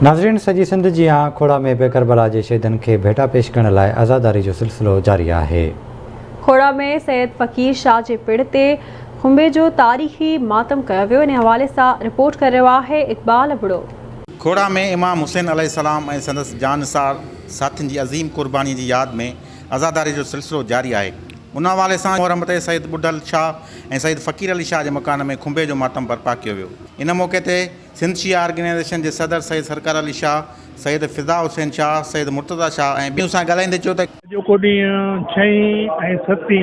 नाज़रीन, सॼी सिंध जी खोड़ा में बेकरबला जे शहीदनि खे भेटा पेश करण लाइ आज़ादारी जो सिलसिलो जारी आहे। खोड़ा में सैयद फ़कीर शाह जे पिण ते खुंबे जो तारीख़ी मातम कयो वियो। इन हवाले सां रिपोर्ट करे रहियो आहे इक़बाल अबड़ो। खोड़ा में इमाम हुसैन अलैहिस्सलाम ऐं संदसि जानसार साथियुनि जी अज़ीम क़ुर्बानी जी यादि में आज़ादारी जो सिलसिलो जारी आहे। उन हवाले सां मोहरम ते सैयद बुढ़ल शाह ऐं सैयद फ़कीर अली शाह जे मकान में खुंबे जो मातम बर्पा कयो वियो। इन मौक़े ते सिंध शिया ऑर्गेनाइज़ेशन जे सदर सैयद सरकार अली शाह, सैयद फ़िज़ा हुसैन शाह, सैयद मुर्तज़ा शाह ऐं ॿियूं सां ॻाल्हाईंदे चयो त जेको ॾींहुं 6 ऐं 7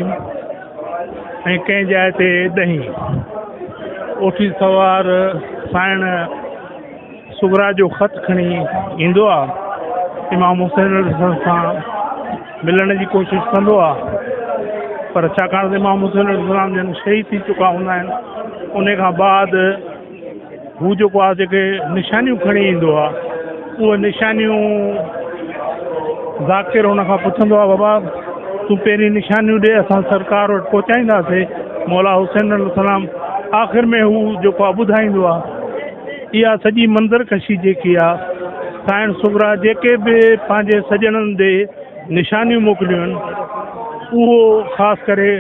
ऐं कंहिं जाइ ते 10 ओठी सवार साइण सुगरा जो ख़त खणी ईंदो आहे। इमाम हुसैन सां मिलण जी कोशिशि कंदो आहे, पर छाकाणि त इमाम हुसैन जन शहीद थी चुका हूंदा आहिनि, उन खां बाद हू जेको आहे जेके निशानियूं खणी ईंदो आहे, उहे निशानियूं ज़ाकिर हुन खां पुछंदो आहे, बाबा तूं पहिरीं निशानियूं ॾे, असां सरकार वटि पहुचाईंदासीं। मौला हुसैन अलैहिस्सलाम आख़िर में हू जेको आहे ॿुधाईंदो आहे। इहा सॼी मंज़रकशी जेकी आहे, साइण सुगरा जेके बि पंहिंजे सॼणनि ॾे निशानियूं मोकिलियूं आहिनि, उहो ख़ासि करे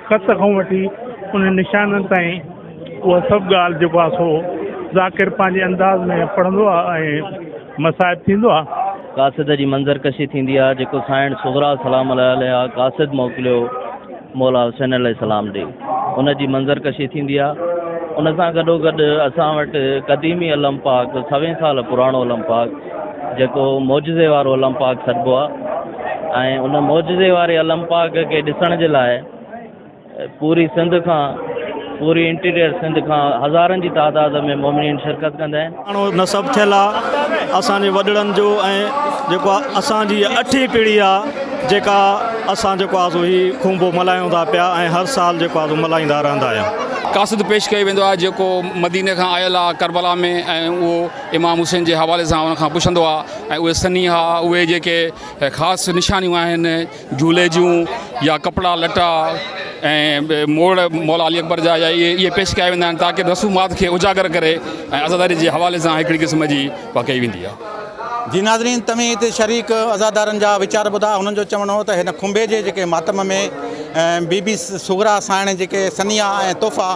ख़त खां वठी उन निशाननि ताईं उहा सभु ॻाल्हि जेको आहे सो ज़ाकिर पंहिंजे अंदाज़ में पढ़ंदो आहे ऐं मसाइब थींदो आहे। कासिद जी मंज़रकशी थींदी आहे, जेको साइण सुगरा सलाम अलैहा कासिद मोकिलियो मौला हुसैन अलैहिस्सलाम ॾे, उन जी मंज़रकशी थींदी आहे। उन सां गॾोगॾु असां वटि क़दीमी अलम पाक 100 साल पुराणो अलम पाक, जेको मौजज़े वारो अलम पाक सॾिबो आहे, ऐं उन मौजज़े वारे अलम पाक खे ॾिसण जे लाइ पूरी सिंध खां, पूरी इंटीरियर सिंध खां हज़ारनि जी तादाद में मोमिनीन शिरकत कंदा आहिनि। नसब थियल आहे असांजे वॾड़नि जो, ऐं जेको आहे असांजी 8वीं पीढ़ी आहे जेका असां जेको आहे सो ही खुंबो मल्हायूं था पिया, ऐं हर साल जेको आहे सो मल्हाईंदा रहंदा आहियूं। कासिद पेश कयो वेंदो आहे जेको मदीने खां आयल आहे करबला में, ऐं उहो इमाम हुसैन जे हवाले सां उन खां पुछंदो आहे, ऐं उहे सनी हा, उहे जेके ख़ासि निशानियूं आहिनि झूले जूं या कपिड़ा लटा ऐं मोड़ मौला अली अकबर जा, या इहे पेश कया वेंदा आहिनि, ताकी रसूमात खे उजागर करे ऐं आज़ादारी जे हवाले सां हिकिड़ी क़िस्म जी कई वेंदी आहे। जी नाज़रीन, तव्हीं हिते शरीक आज़ादारनि जा वीचार ॿुधा। हुननि जो चवणो हो त हिन खुंबे जे जेके मातम में बीबी सुगरा साइण जेके सनिया ऐं तोहफ़ा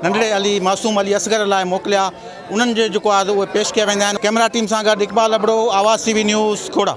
नंढड़े अली मासूम अली असगर लाइ मोकिलिया, उन्हनि जो जेको आहे उहे पेश कया वेंदा आहिनि। कैमरा टीम सां गॾु इक़बाल अबड़ो, आवाज़ TV न्यूज़, खोड़ा।